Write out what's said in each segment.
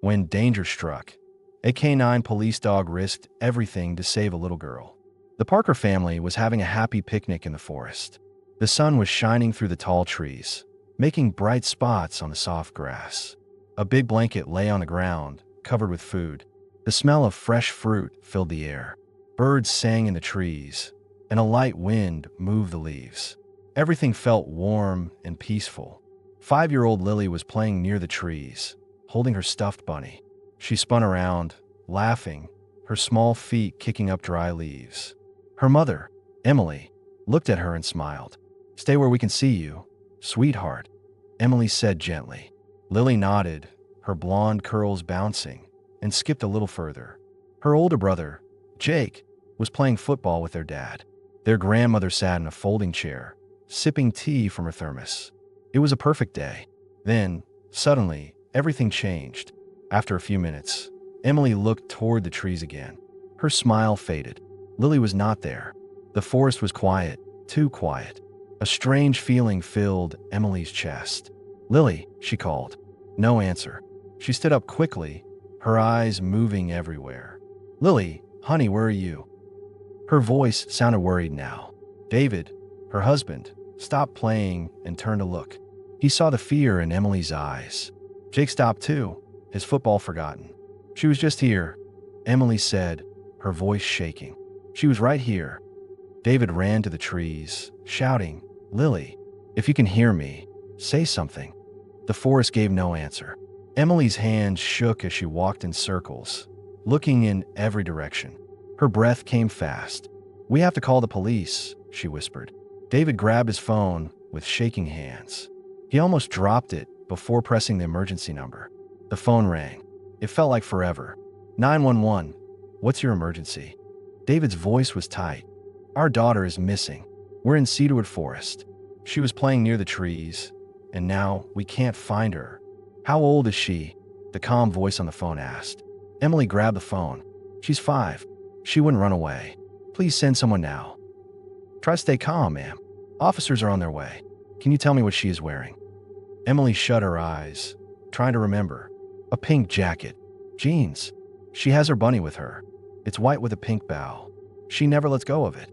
when danger struck. A canine police dog risked everything to save a little girl. The Parker family was having a happy picnic in the forest. The sun was shining through the tall trees, making bright spots on the soft grass. A big blanket lay on the ground, covered with food. The smell of fresh fruit filled the air. Birds sang in the trees, and a light wind moved the leaves. Everything felt warm and peaceful. 5-year-old Lily was playing near the trees, holding her stuffed bunny. She spun around, laughing, her small feet kicking up dry leaves. Her mother, Emily, looked at her and smiled. "Stay where we can see you, sweetheart," Emily said gently. Lily nodded, her blonde curls bouncing, and skipped a little further. Her older brother, Jake, was playing football with their dad. Their grandmother sat in a folding chair, sipping tea from her thermos. It was a perfect day. Then, suddenly, everything changed. After a few minutes, Emily looked toward the trees again. Her smile faded. Lily was not there. The forest was quiet, too quiet. A strange feeling filled Emily's chest. "Lily," she called. No answer. She stood up quickly, her eyes moving everywhere. "Lily, honey, where are you?" Her voice sounded worried now. David, her husband, stopped playing and turned to look. He saw the fear in Emily's eyes. Jake stopped too, his football forgotten. "She was just here," Emily said, her voice shaking. "She was right here." David ran to the trees, shouting, "Lily, if you can hear me, say something." The forest gave no answer. Emily's hands shook as she walked in circles, looking in every direction. Her breath came fast. "We have to call the police," she whispered. David grabbed his phone with shaking hands. He almost dropped it before pressing the emergency number. The phone rang. It felt like forever. 911, what's your emergency?" David's voice was tight. "Our daughter is missing. We're in Cedarwood Forest. She was playing near the trees, and now we can't find her." "How old is she?" the calm voice on the phone asked. Emily grabbed the phone. "She's 5. She wouldn't run away. Please send someone now." "Try to stay calm, ma'am. Officers are on their way. Can you tell me what she is wearing?" Emily shut her eyes, trying to remember. A pink jacket. Jeans. She has her bunny with her. It's white with a pink bow. She never lets go of it.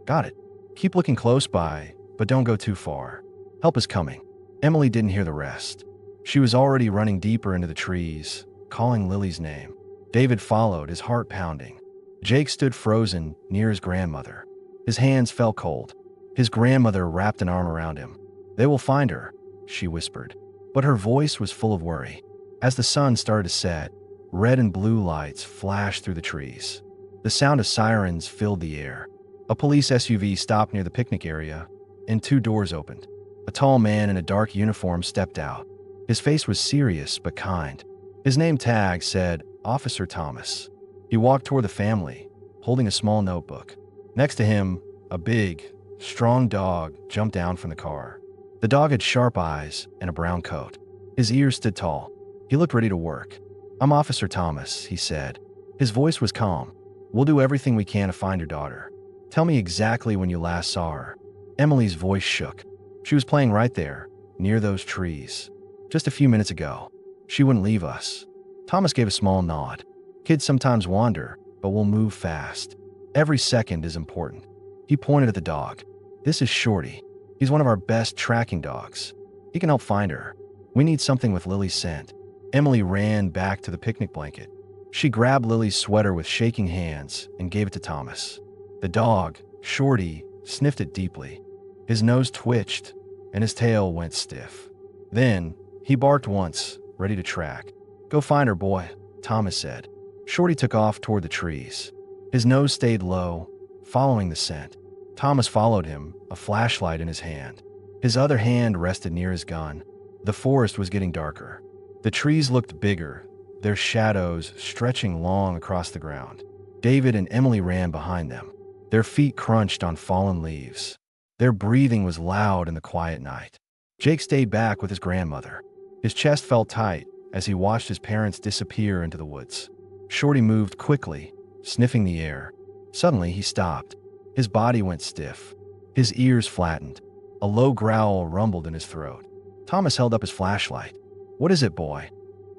"Got it. Keep looking close by, but don't go too far. Help is coming." Emily didn't hear the rest. She was already running deeper into the trees, calling Lily's name. David followed, his heart pounding. Jake stood frozen near his grandmother. His hands felt cold. His grandmother wrapped an arm around him. "They will find her," she whispered, but her voice was full of worry. As the sun started to set, red and blue lights flashed through the trees. The sound of sirens filled the air. A police SUV stopped near the picnic area, and 2 doors opened. A tall man in a dark uniform stepped out. His face was serious but kind. His name tag said, "Officer Thomas." He walked toward the family, holding a small notebook. Next to him, a big, strong dog jumped down from the car. The dog had sharp eyes and a brown coat. His ears stood tall. He looked ready to work. "I'm Officer Thomas," he said. His voice was calm. "We'll do everything we can to find your daughter. Tell me exactly when you last saw her." Emily's voice shook. "She was playing right there, near those trees. Just a few minutes ago. She wouldn't leave us." Thomas gave a small nod. "Kids sometimes wander, but we'll move fast. Every second is important." He pointed at the dog. "This is Shorty. He's one of our best tracking dogs. He can help find her. We need something with Lily's scent." Emily ran back to the picnic blanket. She grabbed Lily's sweater with shaking hands and gave it to Thomas. The dog, Shorty, sniffed it deeply. His nose twitched, and his tail went stiff. Then, he barked once, ready to track. "Go find her, boy," Thomas said. Shorty took off toward the trees. His nose stayed low, following the scent. Thomas followed him, a flashlight in his hand. His other hand rested near his gun. The forest was getting darker. The trees looked bigger, their shadows stretching long across the ground. David and Emily ran behind them. Their feet crunched on fallen leaves. Their breathing was loud in the quiet night. Jake stayed back with his grandmother. His chest felt tight as he watched his parents disappear into the woods. Shorty moved quickly, sniffing the air. Suddenly, he stopped. His body went stiff. His ears flattened. A low growl rumbled in his throat. Thomas held up his flashlight. "What is it, boy?"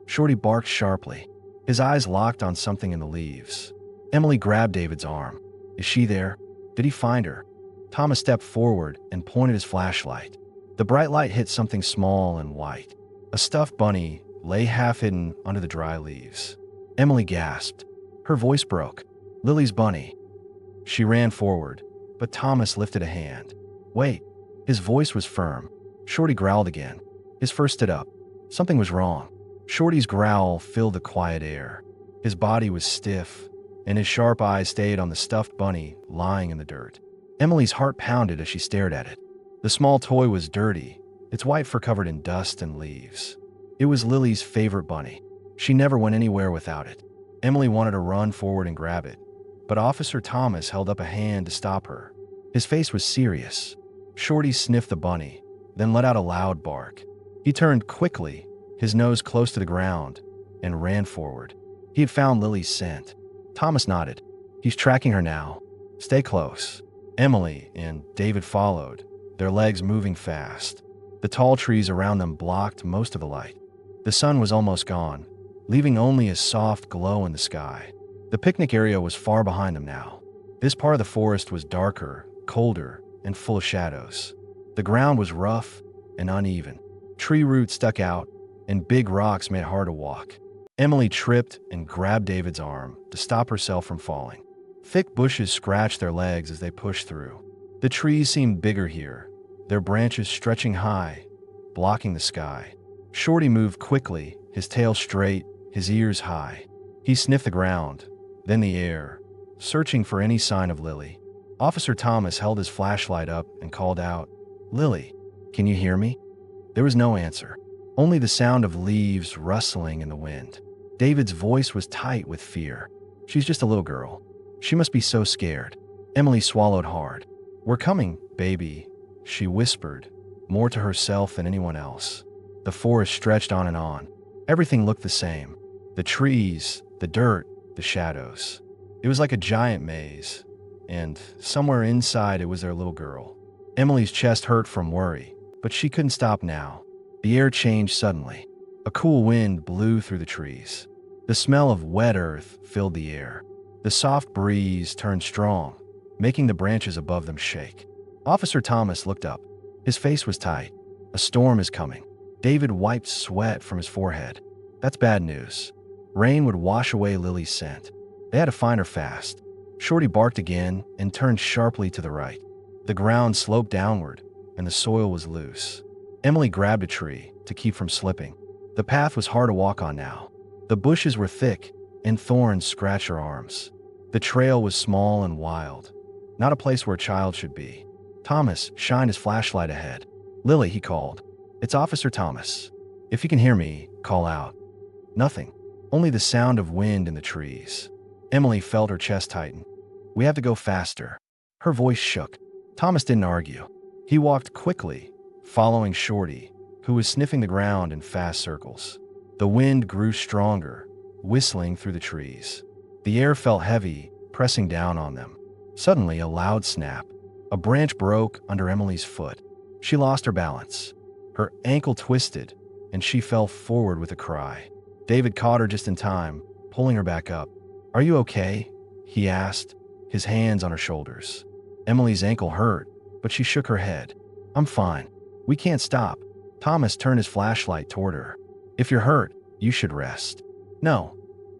Shorty barked sharply. His eyes locked on something in the leaves. Emily grabbed David's arm. Is she there? Did he find her? Thomas stepped forward and pointed his flashlight. The bright light hit something small and white. A stuffed bunny lay half hidden under the dry leaves. Emily gasped. Her voice broke. Lily's bunny. She ran forward, but Thomas lifted a hand. Wait. His voice was firm. Shorty growled again. His fur stood up. Something was wrong. Shorty's growl filled the quiet air. His body was stiff, and his sharp eyes stayed on the stuffed bunny lying in the dirt. Emily's heart pounded as she stared at it. The small toy was dirty, its white fur covered in dust and leaves. It was Lily's favorite bunny. She never went anywhere without it. Emily wanted to run forward and grab it, but Officer Thomas held up a hand to stop her. His face was serious. Shorty sniffed the bunny, then let out a loud bark. He turned quickly, his nose close to the ground, and ran forward. He had found Lily's scent. Thomas nodded. He's tracking her now. Stay close. Emily and David followed, their legs moving fast. The tall trees around them blocked most of the light. The sun was almost gone, leaving only a soft glow in the sky. The picnic area was far behind them now. This part of the forest was darker, colder, and full of shadows. The ground was rough and uneven. Tree roots stuck out, and big rocks made it hard to walk. Emily tripped and grabbed David's arm to stop herself from falling. Thick bushes scratched their legs as they pushed through. The trees seemed bigger here, their branches stretching high, blocking the sky. Shorty moved quickly, his tail straight, his ears high. He sniffed the ground, then the air, searching for any sign of Lily. Officer Thomas held his flashlight up and called out, "Lily, can you hear me?" There was no answer, only the sound of leaves rustling in the wind. David's voice was tight with fear. She's just a little girl. She must be so scared. Emily swallowed hard. We're coming, baby, she whispered, more to herself than anyone else. The forest stretched on and on. Everything looked the same. The trees, the dirt, the shadows. It was like a giant maze, and somewhere inside it was their little girl. Emily's chest hurt from worry, but she couldn't stop now. The air changed suddenly. A cool wind blew through the trees. The smell of wet earth filled the air. The soft breeze turned strong, making the branches above them shake. Officer Thomas looked up. His face was tight. A storm is coming. David wiped sweat from his forehead. That's bad news. Rain would wash away Lily's scent. They had to find her fast. Shorty barked again and turned sharply to the right. The ground sloped downward, and the soil was loose. Emily grabbed a tree to keep from slipping. The path was hard to walk on now. The bushes were thick, and thorns scratched her arms. The trail was small and wild, not a place where a child should be. Thomas shined his flashlight ahead. "Lily," he called. "It's Officer Thomas. If you can hear me, call out." Nothing, only the sound of wind in the trees. Emily felt her chest tighten. "We have to go faster." Her voice shook. Thomas didn't argue. He walked quickly, following Shorty, who was sniffing the ground in fast circles. The wind grew stronger, whistling through the trees. The air felt heavy, pressing down on them. Suddenly, a loud snap. A branch broke under Emily's foot. She lost her balance. Her ankle twisted, and she fell forward with a cry. David caught her just in time, pulling her back up. "Are you okay?" he asked, his hands on her shoulders. Emily's ankle hurt, but she shook her head. "I'm fine. We can't stop." Thomas turned his flashlight toward her. "If you're hurt, you should rest." "No,"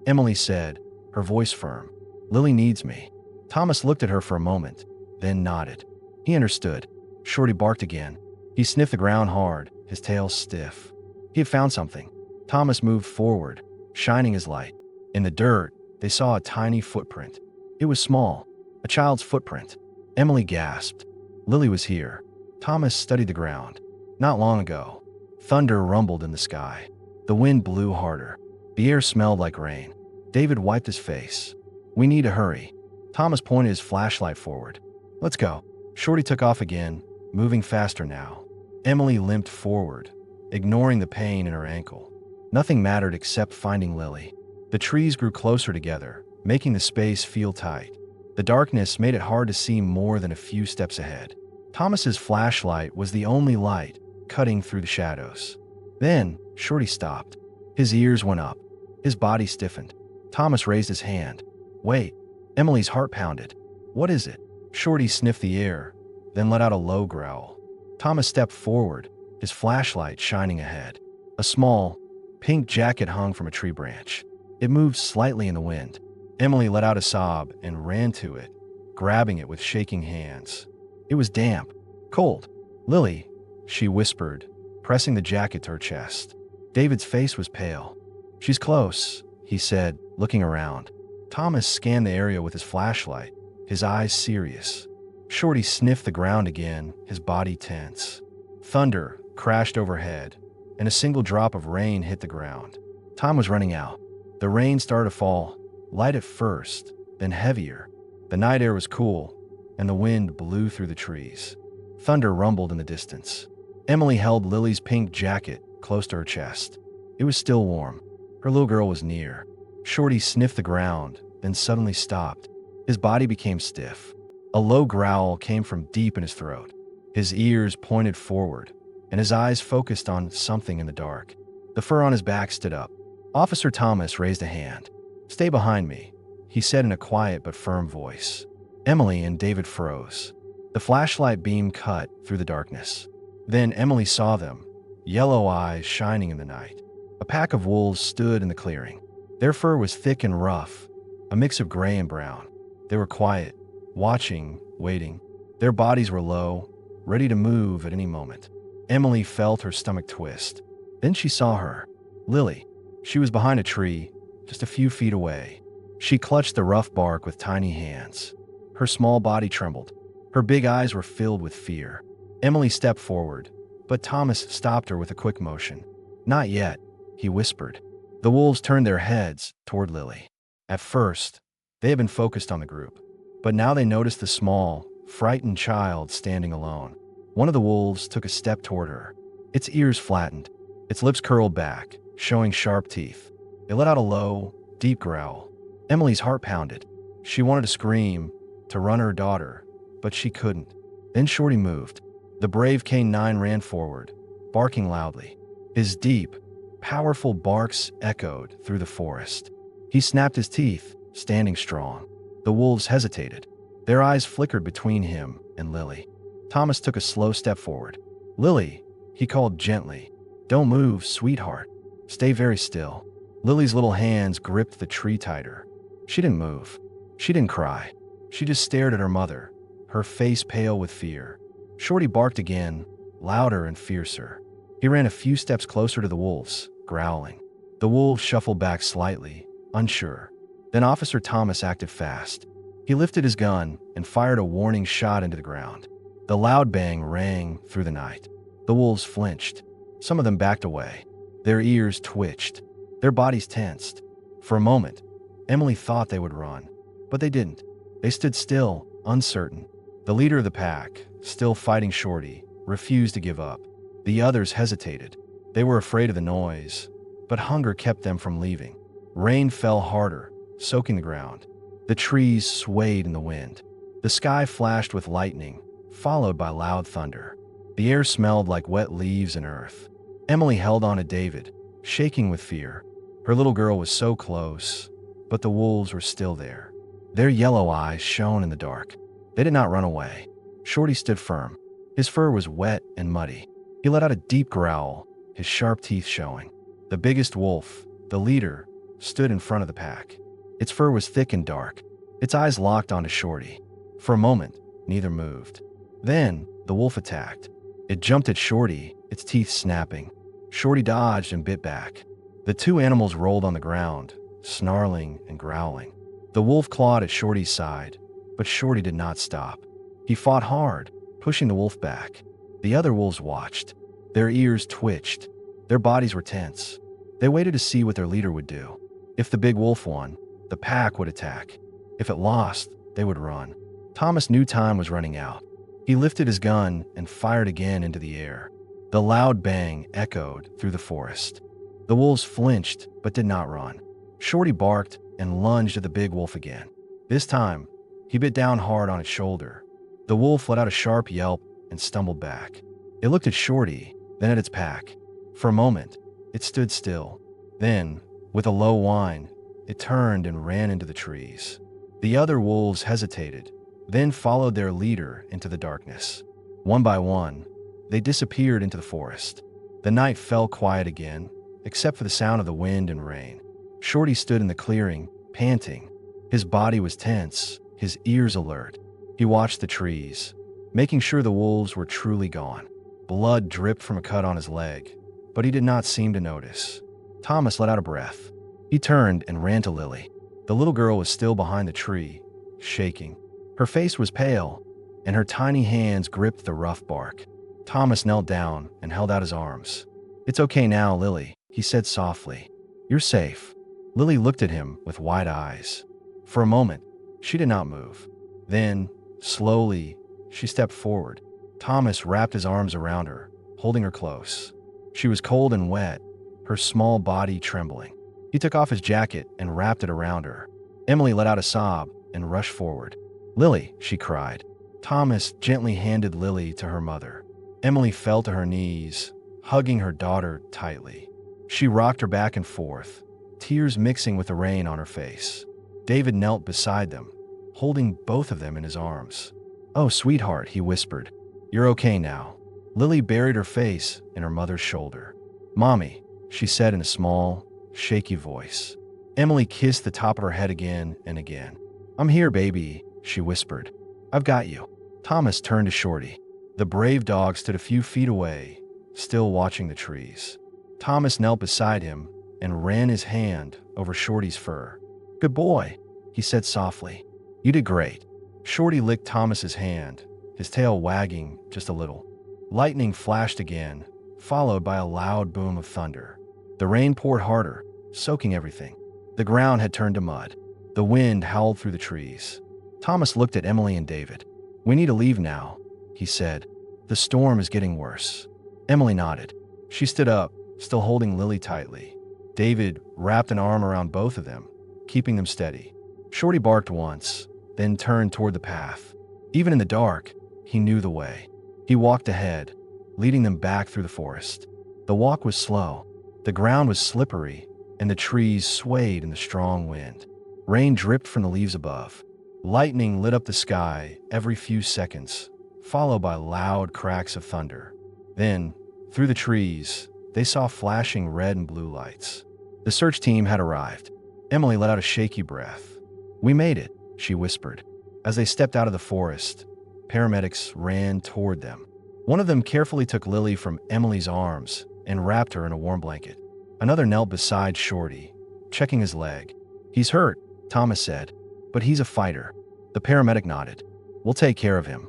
Emily said, her voice firm. "Lily needs me." Thomas looked at her for a moment, then nodded. He understood. Shorty barked again. He sniffed the ground hard, his tail stiff. He had found something. Thomas moved forward, shining his light. In the dirt, they saw a tiny footprint. It was small, a child's footprint. Emily gasped. Lily was here. Thomas studied the ground. Not long ago. Thunder rumbled in the sky. The wind blew harder. The air smelled like rain. David wiped his face. "We need to hurry." Thomas pointed his flashlight forward. "Let's go." Shorty took off again, moving faster now. Emily limped forward, ignoring the pain in her ankle. Nothing mattered except finding Lily. The trees grew closer together, making the space feel tight. The darkness made it hard to see more than a few steps ahead. Thomas's flashlight was the only light, cutting through the shadows. Then, Shorty stopped. His ears went up. His body stiffened. Thomas raised his hand. "Wait." Emily's heart pounded. "What is it?" Shorty sniffed the air, then let out a low growl. Thomas stepped forward, his flashlight shining ahead. A small, pink jacket hung from a tree branch. It moved slightly in the wind. Emily let out a sob and ran to it, grabbing it with shaking hands. It was damp, cold. "Lily," she whispered, pressing the jacket to her chest. David's face was pale. "She's close," he said, looking around. Thomas scanned the area with his flashlight, his eyes serious. Shorty sniffed the ground again, his body tense. Thunder crashed overhead, and a single drop of rain hit the ground. Time was running out. The rain started to fall, light at first, then heavier. The night air was cool, and the wind blew through the trees. Thunder rumbled in the distance. Emily held Lily's pink jacket close to her chest. It was still warm. Her little girl was near. Shorty sniffed the ground, then suddenly stopped. His body became stiff. A low growl came from deep in his throat. His ears pointed forward, and his eyes focused on something in the dark. The fur on his back stood up. Officer Thomas raised a hand. "Stay behind me," he said in a quiet but firm voice. Emily and David froze. The flashlight beam cut through the darkness. Then Emily saw them, yellow eyes shining in the night. A pack of wolves stood in the clearing. Their fur was thick and rough, a mix of gray and brown. They were quiet, watching, waiting. Their bodies were low, ready to move at any moment. Emily felt her stomach twist. Then she saw her, Lily. She was behind a tree, just a few feet away. She clutched the rough bark with tiny hands. Her small body trembled. Her big eyes were filled with fear. Emily stepped forward, but Thomas stopped her with a quick motion. "Not yet," he whispered. The wolves turned their heads toward Lily. At first, they had been focused on the group, but now they noticed the small, frightened child standing alone. One of the wolves took a step toward her. Its ears flattened, its lips curled back, showing sharp teeth. It let out a low, deep growl. Emily's heart pounded. She wanted to scream, to run her daughter, but she couldn't. Then Shorty moved. The brave canine ran forward, barking loudly. His deep, powerful barks echoed through the forest. He snapped his teeth, standing strong. The wolves hesitated. Their eyes flickered between him and Lily. Thomas took a slow step forward. "Lily," he called gently. "Don't move, sweetheart. Stay very still." Lily's little hands gripped the tree tighter. She didn't move. She didn't cry. She just stared at her mother, her face pale with fear. Shorty barked again, louder and fiercer. He ran a few steps closer to the wolves, growling. The wolves shuffled back slightly, unsure. Then Officer Thomas acted fast. He lifted his gun and fired a warning shot into the ground. The loud bang rang through the night. The wolves flinched. Some of them backed away. Their ears twitched. Their bodies tensed. For a moment, Emily thought they would run, but they didn't. They stood still, uncertain. The leader of the pack, still fighting Shorty, refused to give up. The others hesitated. They were afraid of the noise, but hunger kept them from leaving. Rain fell harder, soaking the ground. The trees swayed in the wind. The sky flashed with lightning, followed by loud thunder. The air smelled like wet leaves and earth. Emily held on to David, shaking with fear. Her little girl was so close, but the wolves were still there. Their yellow eyes shone in the dark. They did not run away. Shorty stood firm. His fur was wet and muddy. He let out a deep growl, his sharp teeth showing. The biggest wolf, the leader, stood in front of the pack. Its fur was thick and dark. Its eyes locked onto Shorty. For a moment, neither moved. Then, the wolf attacked. It jumped at Shorty, its teeth snapping. Shorty dodged and bit back. The two animals rolled on the ground, snarling and growling. The wolf clawed at Shorty's side, but Shorty did not stop. He fought hard, pushing the wolf back. The other wolves watched. Their ears twitched. Their bodies were tense. They waited to see what their leader would do. If the big wolf won, the pack would attack. If it lost, they would run. Thomas knew time was running out. He lifted his gun and fired again into the air. The loud bang echoed through the forest. The wolves flinched but did not run. Shorty barked and lunged at the big wolf again. This time, he bit down hard on its shoulder. The wolf let out a sharp yelp and stumbled back. It looked at Shorty, then at its pack. For a moment, it stood still, Then, with a low whine, it turned and ran into the trees. The other wolves hesitated, then followed their leader into the darkness. One by one, they disappeared into the forest. The night fell quiet again, except for the sound of the wind and rain. Shorty stood in the clearing, panting. His body was tense, his ears alert. He watched the trees, making sure the wolves were truly gone. Blood dripped from a cut on his leg, but he did not seem to notice. Thomas let out a breath. He turned and ran to Lily. The little girl was still behind the tree, shaking. Her face was pale, and her tiny hands gripped the rough bark. Thomas knelt down and held out his arms. "It's okay now, Lily," he said softly. "You're safe." Lily looked at him with wide eyes. For a moment, she did not move. Then, slowly, she stepped forward. Thomas wrapped his arms around her, holding her close. She was cold and wet, her small body trembling. He took off his jacket and wrapped it around her. Emily let out a sob and rushed forward. "Lily," she cried. Thomas gently handed Lily to her mother. Emily fell to her knees, hugging her daughter tightly. She rocked her back and forth, tears mixing with the rain on her face. David knelt beside them, holding both of them in his arms. "Oh, sweetheart," he whispered. "You're okay now." Lily buried her face in her mother's shoulder. "Mommy," she said in a small, shaky voice. Emily kissed the top of her head again and again. "I'm here, baby," she whispered. "I've got you." Thomas turned to Shorty. The brave dog stood a few feet away, still watching the trees. Thomas knelt beside him and ran his hand over Shorty's fur. "Good boy," he said softly. "You did great." Shorty licked Thomas's hand, his tail wagging just a little. Lightning flashed again, followed by a loud boom of thunder. The rain poured harder, soaking everything. The ground had turned to mud. The wind howled through the trees. Thomas looked at Emily and David. "We need to leave now," he said. "The storm is getting worse." Emily nodded. She stood up, still holding Lily tightly. David wrapped an arm around both of them, keeping them steady. Shorty barked once, then turned toward the path. Even in the dark, he knew the way. He walked ahead, leading them back through the forest. The walk was slow. The ground was slippery, and the trees swayed in the strong wind. Rain dripped from the leaves above. Lightning lit up the sky every few seconds, followed by loud cracks of thunder. Then, through the trees, they saw flashing red and blue lights. The search team had arrived. Emily let out a shaky breath. "We made it," she whispered. As they stepped out of the forest, paramedics ran toward them. One of them carefully took Lily from Emily's arms and wrapped her in a warm blanket. Another knelt beside Shorty, checking his leg. "He's hurt," Thomas said, "but he's a fighter." The paramedic nodded. "We'll take care of him."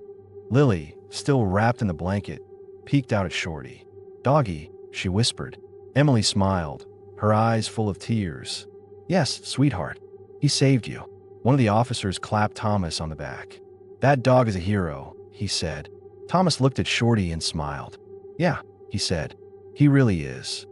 Lily, still wrapped in the blanket, peeked out at Shorty. "Doggy," she whispered. Emily smiled, her eyes full of tears. "Yes, sweetheart. He saved you." One of the officers clapped Thomas on the back. "That dog is a hero," he said. Thomas looked at Shorty and smiled. "Yeah," he said. "He really is."